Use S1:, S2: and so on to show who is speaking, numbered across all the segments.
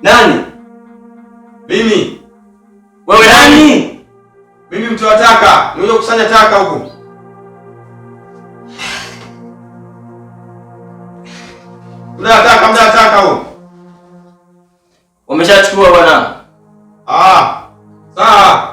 S1: Nani? Mimi. Wewe nani? Mimi mtu wa taka. Nimekuja kukusanya taka huku. Mda taka huko.
S2: Umeshachukua bwana.
S1: Sawa.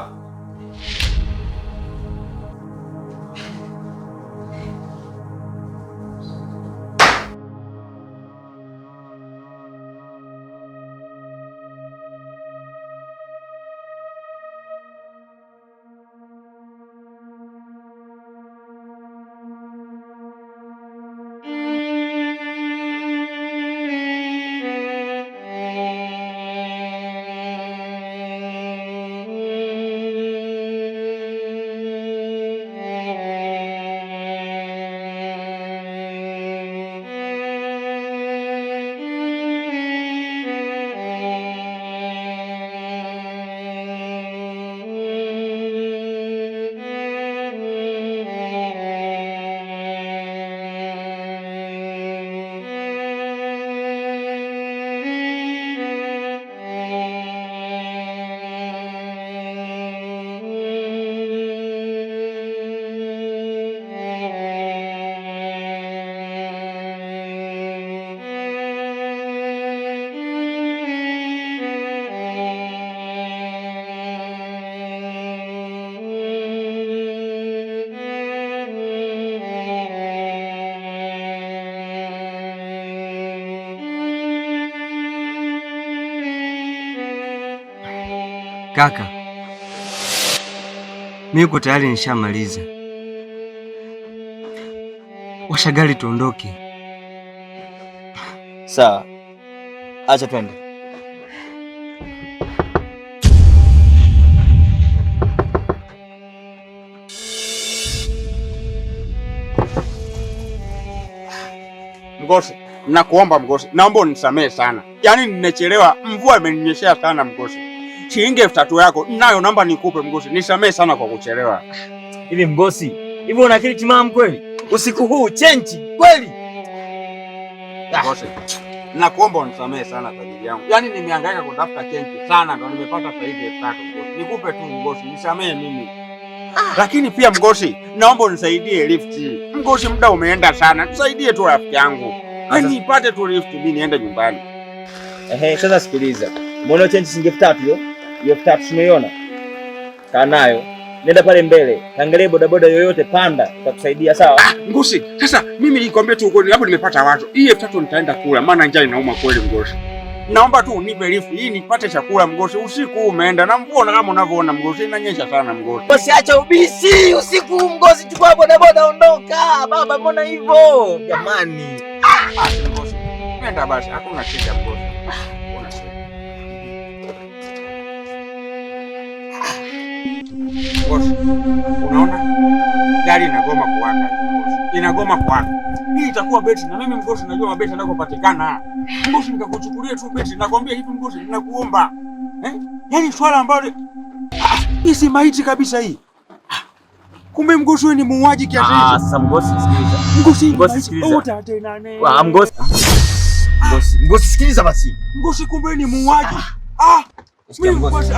S3: Kaka, mimi uko tayari, nishamaliza. Washa gari tuondoke.
S2: Sawa, acha twende.
S4: Mgosi, nakuomba Mgosi, naomba unisamehe sana. Yaani nimechelewa, mvua imeninyeshea sana Mgosi. Shilingi 3000 yako nayo naomba nikupe Mgosi. Nisamehe sana kwa kuchelewa.
S2: Hivi Mgosi, hivi una akili timamu kweli? Usiku huu chenchi kweli?
S4: Mgosi, nakuomba unisamehe sana tajiri yangu. Yaani nimehangaika kutafuta chenchi sana ndo nimepata sasa hivi 3000 Mgosi. Nikupe tu Mgosi, nisamehe mimi. Lakini pia Mgosi, naomba unisaidie lift. Mgosi, muda umeenda sana. Nisaidie tu rafiki yangu. Yaani nipate tu lift mimi niende nyumbani.
S2: Sasa sikiliza. Mbona chenchi shilingi 3000 hiyo? Hiyo 3000 tunaiona. Kaa nayo. Nenda pale mbele. Angalia bodaboda yoyote panda, tutakusaidia sawa?
S4: Mgosi, sasa mimi nikwambie tu ukweli, hapo nimepata watu. Hii 3000 nitaenda kula, maana njaa inauma kweli Mgosi. Naomba tu unipe lift hii nipate chakula Mgosi. Usiku umeenda na mvua kama unavyoona Mgosi, inanyesha sana Mgosi.
S2: Basi acha ubisi, usiku Mgosi, chukua bodaboda ondoka. Baba mbona hivyo? Jamani.
S4: Mgosi. Nenda basi, hakuna shida Mgosi. Mgosi, unaona? Gari inagoma kuwaka Mgosi. Inagoma kuwaka. Hii itakuwa beti na mimi Mgosi najua mabeti yanakopatikana. Mgosi, nikakuchukulia tu beti, nakwambia hivi Mgosi, ninakuomba. Yaani swala ambalo hii si maiti kabisa hii. Kumbe Mgosi wewe ni muuaji kiasi hicho.
S2: Sasa Mgosi sikiliza. Mgosi sikiliza. Mgosi sikiliza basi.
S4: Mgosi kumbe ni muuaji. Mimi Mgosi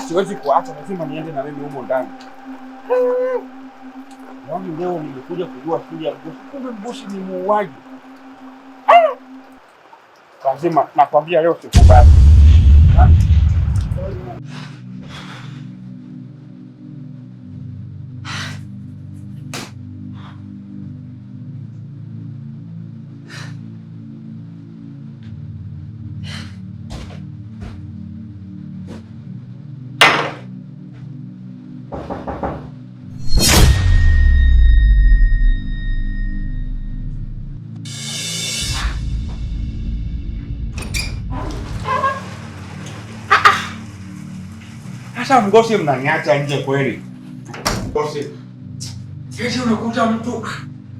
S4: siwezi kuacha, lazima niende na mimi humo ndani. Yaani leo nimekuja kujua siri ya Mgosi. Kumbe Mgosi ni muuaji. Lazima nakwambia leo sikubali. Sasa Mgosi mnaniacha nje kweli? Mgosi. Sasa unakuta mtu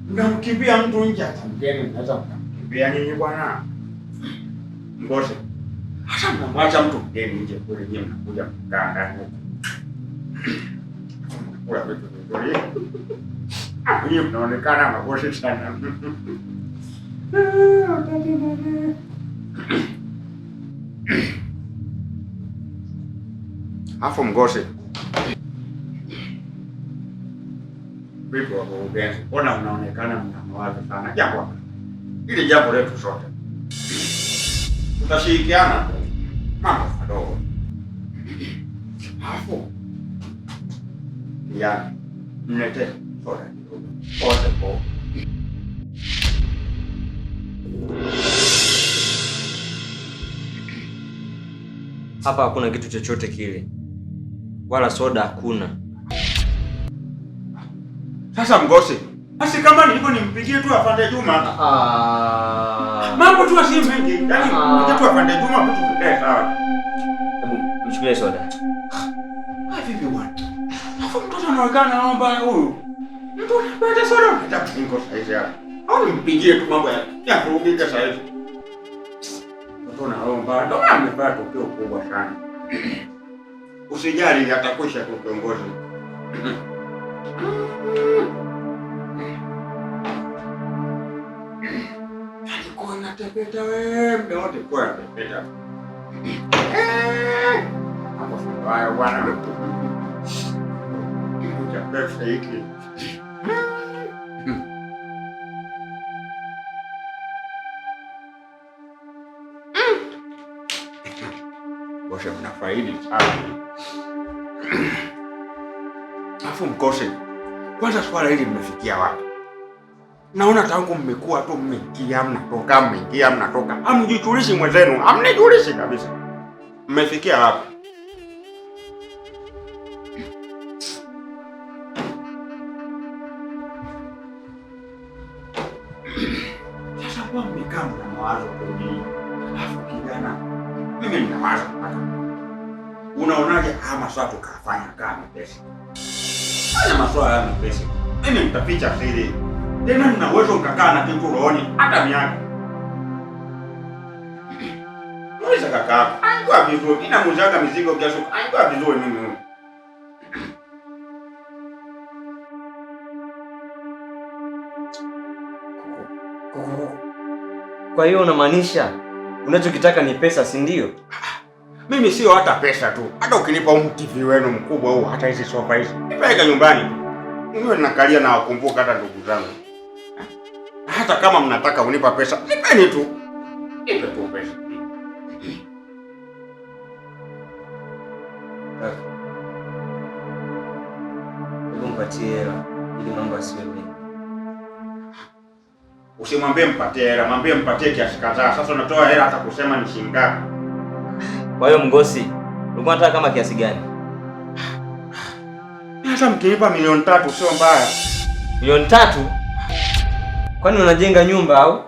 S4: mnamkimbia mtu nje hata mgeni mnaweza mkamkimbia nyinyi bwana. Mgosi. Sasa mnamwacha mtu mgeni nje kweli nyinyi mnakuja mkaa ndani huko. Kwa vitu vizuri. Nyinyi mnaonekana mabosi sana. Afu Mgosi. Vipi wa kurugenzi? Mbona unaonekana mna mawazo sana? Jambo. Ili jambo letu sote. Tutashirikiana. Mambo madogo. Afu. Ya. Mlete soda kidogo. Pole pole.
S3: Hapa hakuna kitu chochote kile. Wala soda hakuna.
S4: Sasa Mgosi, basi kama nilivyo nimpigie tu afande Juma. Mambo tu si mengi. Yaani nipigie tu afande Juma vitu vikae sawa.
S2: Hebu mchukulie soda.
S4: Vipi bwana? Hapo mtoto anaonekana naomba huyu. Mtu anapata soda unataka kuingo saizi hapa. Au nimpigie tu mambo ya kurudika saizi. Mtoto anaomba ndo amepata tokeo kubwa sana. Usijali atakwisha tu kiongozi. Alikuwa anatepeta wewe, mdote kwa anatepeta. Hapo mbaya bwana. Kuja pesa hiki. Washa mnafaidi sana. Afu Mgosi. Kwanza swala hili mmefikia wapi? Naona tangu mmekuwa tu mmeingia mnatoka. Hamjijulishi mwenzenu, hamnijulishi kabisa. Mmefikia wapi? Sasa kwa mmekaa mna mawazo kwenye. Alafu kijana, mimi nina mawazo mpaka. Unaonaje kama sasa tukafanya kama pesa? Haya maswala ya pesa. Mimi nitaficha siri. Tena nina uwezo mkakaa na kitu rohoni hata miaka. Mweza kaka. Angua vizuri. Ina muzaga mizigo kiasi. Angua vizuri mimi.
S3: Kwa hiyo unamaanisha unachokitaka ni pesa, si ndio?
S4: Mimi sio hata pesa tu. Hata ukinipa TV wenu mkubwa huu, hata hizi sofa hizi. Nipeleka nyumbani. Mimi nakalia na wakumbuka hata ndugu zangu. Hata kama mnataka unipa pesa, nipeni tu. Nipe tu pesa.
S3: Hebu mpatie hela ili mambo asiwe mengi.
S4: Usimwambie mpatie hela, mwambie mpatie kiasi kadhaa. Sasa unatoa hela hata kusema ni shilingi ngapi?
S2: Kwa hiyo Mgosi, ulikuwa unataka kama kiasi gani?
S4: Hata mkinipa 300,000 sio mbaya.
S2: 300,000? Kwani unajenga nyumba au?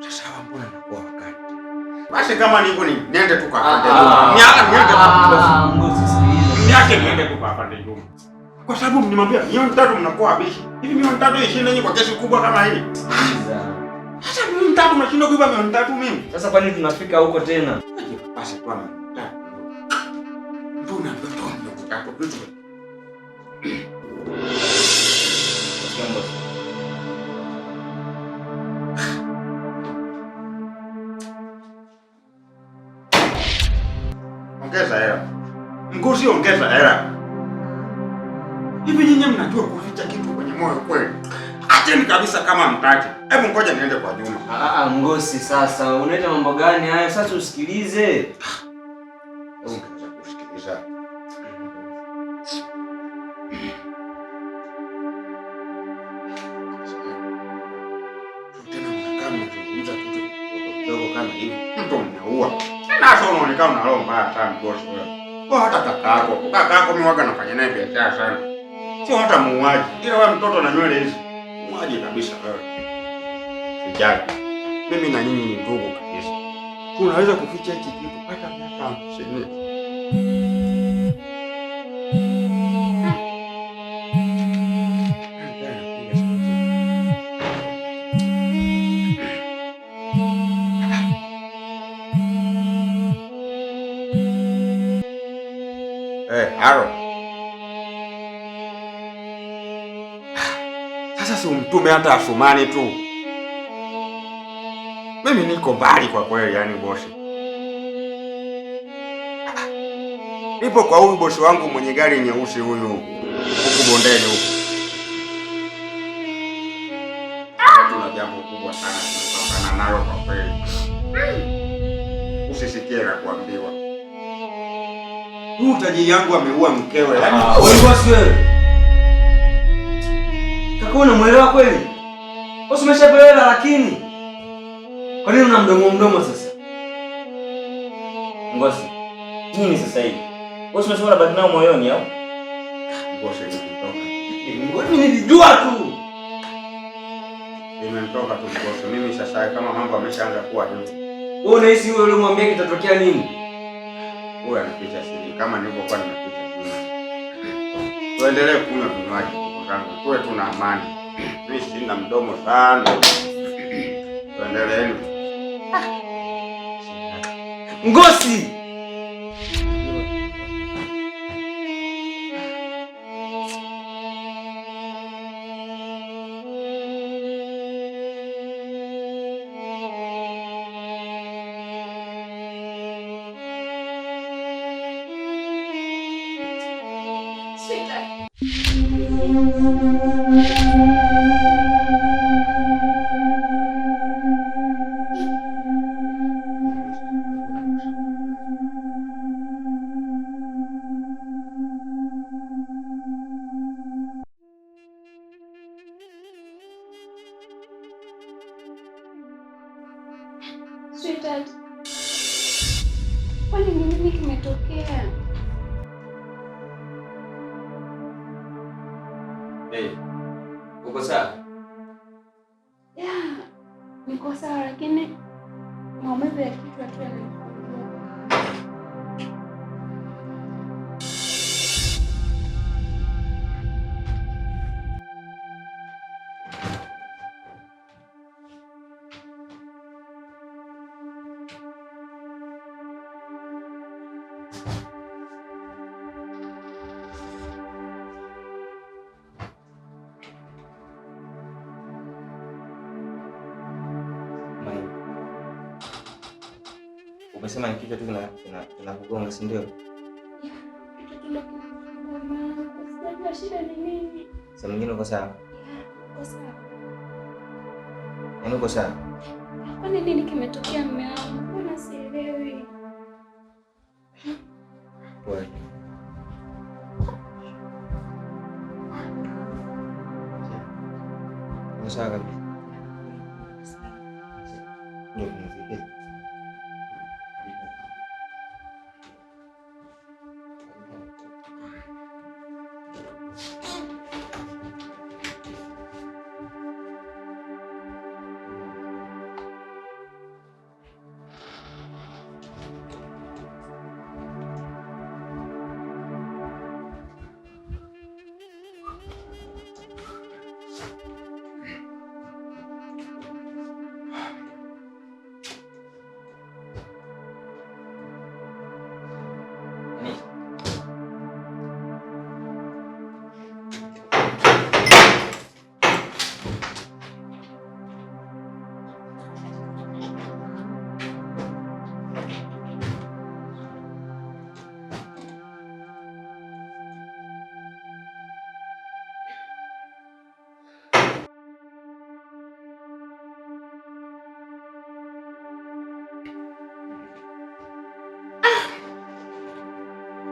S4: Sasa mbona nakuwa wakati? Basi kama niko niende tu kwa afande Juma.
S2: Mgosi sikiliza.
S4: Niache niende tu kwa afande Juma. Kwa sababu mnimwambia 300,000 mnakuwa wabishi. Hivi 300,000 ishirini nyinyi kwa kesi kubwa kama hii. Sasa 300,000 mnashinda kuiba 300,000 mimi.
S2: Sasa kwa nini tunafika huko tena?
S4: Basi kwa 300,000. Mbona mtoto wangu vitu? Ongeza hela. Mgosi ongeza hela. Hivi nyinyi mnajua kuficha kitu kwenye moyo kweli? Acheni kabisa kama mtaki. Hebu ngoja niende kwa Juma.
S2: Mgosi sasa, unaita mambo gani hayo? Sasa usikilize.
S4: Ungeweza kusikiliza. Tena mnakaa mnazungumza kitu kidogo kama hivi. Mtu mnaua. Tena hasa unaonekana una roho mbaya sana Mgosi wewe. Kwa hata kaka yako mimi waga nafanya naye biashara sana. Sio hata muuaji. Ila wewe mtoto na nywele hizi. Muuaji kabisa wewe. Sijali. Mimi na nyinyi ni ndugu kabisa.
S1: tunaweza kuficha hiki kitu mpaka miaka 50. Haro. Sasa si umtume hata Asumani tu. Mimi niko mbali kwa kweli, yani bosi. Nipo kwa huyu bosi wangu mwenye gari nyeusi huyu huku bondeni huku. Tuna jambo kubwa sana tunapambana nalo kwa kweli. Usisikie na kuambiwa. Huyu tajiri yangu ameua mkewe. Yaani
S3: wewe bosi wewe. Kaka unamuelewa kweli? Bosi umeshapewa lakini. Kwa nini una mdomo sasa? Ngosi. Nini sasa hivi? Bosi umeshaona baki nao moyoni au?
S1: Bosi nilitoka.
S3: Mimi nilijua tu.
S1: Nimetoka tu bosi. Mimi sasa kama mambo ameshaanza kuwa hivi.
S3: Wewe unahisi wewe ulimwambia kitatokea nini?
S1: Wewe anaficha siri kama nilivyokuwa nimeficha siri. Tuendelee kunywa vinywaji ndugu zangu. Tuwe tuna amani. Mimi sina mdomo sana. Tuendeleeni.
S3: Ngosi.
S5: Sweetheart, kwani nini kimetokea?
S3: Hey, uko sawa?
S5: Yeah, niko sawa lakini maumivu ya kichwa tu yananisumbua.
S3: Umesema ni kichwa tu kinakugonga, si ndio?
S5: Kichwa tu kinanisumbua. Sijajua shida ni nini.
S3: Sasa mwingine uko sawa?
S5: Uko sawa.
S3: Yaani uko sawa?
S5: Kwani nini kimetokea mume wangu? Mbona sielewi?
S3: Pole. Uko sawa kabisa? Ndio kumziki.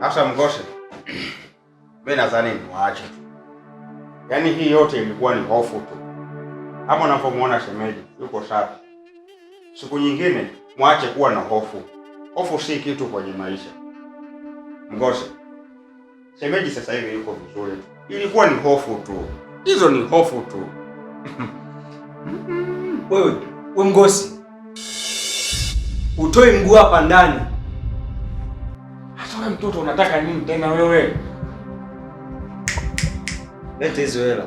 S1: Sasa Mgoshe, mimi nadhani niwaache tu. Yaani hii yote ilikuwa ni hofu tu. Hapo unapomuona shemeji yuko safi. Siku nyingine mwache kuwa na hofu. Hofu si kitu kwenye maisha. Mgoshe, shemeji sasa hivi yuko vizuri. Ilikuwa ni hofu tu. Hizo ni hofu tu.
S3: Wewe Mgosi. utoi mguu hapa ndani.
S4: Hata wewe mtoto unataka nini tena wewe?
S3: Leta hizo hela.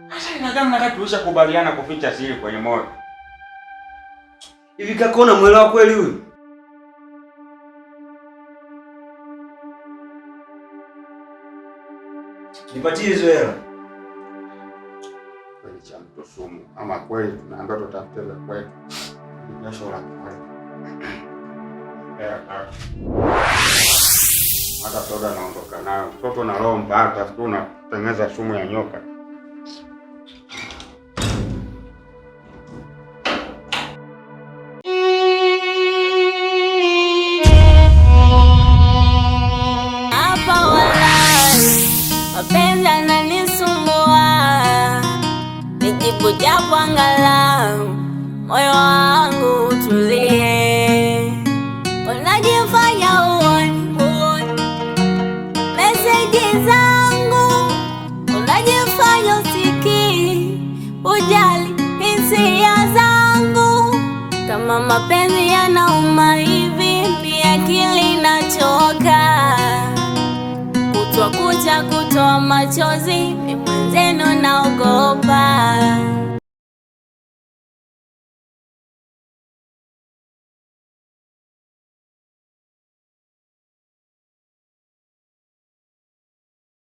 S4: Sasa inagana na kati tulishakubaliana kuficha siri kwenye moyo.
S3: Hivi kaka unamuelewa kweli huyu? Nipatie hizo hela.
S1: Kweli cha mtu sumu. Ama kweli tunaambiwa tutafute za kwetu. Jasho la kweli. Hata soda naondoka nayo. Mtoto na roho mbaya, tafuta unatengeneza sumu ya nyoka.
S6: Hapa walai, mapenzi yananisumbua, nijibu japo angalau moyo wangu utulie. Unajifanya uoni meseji zangu, unajifanya usikii, ujali hisia zangu. Kama mapenzi yanauma hivi, pia akili inachoka. Kutwa kucha kutoa machozi, mimi mwenzenu naogopa.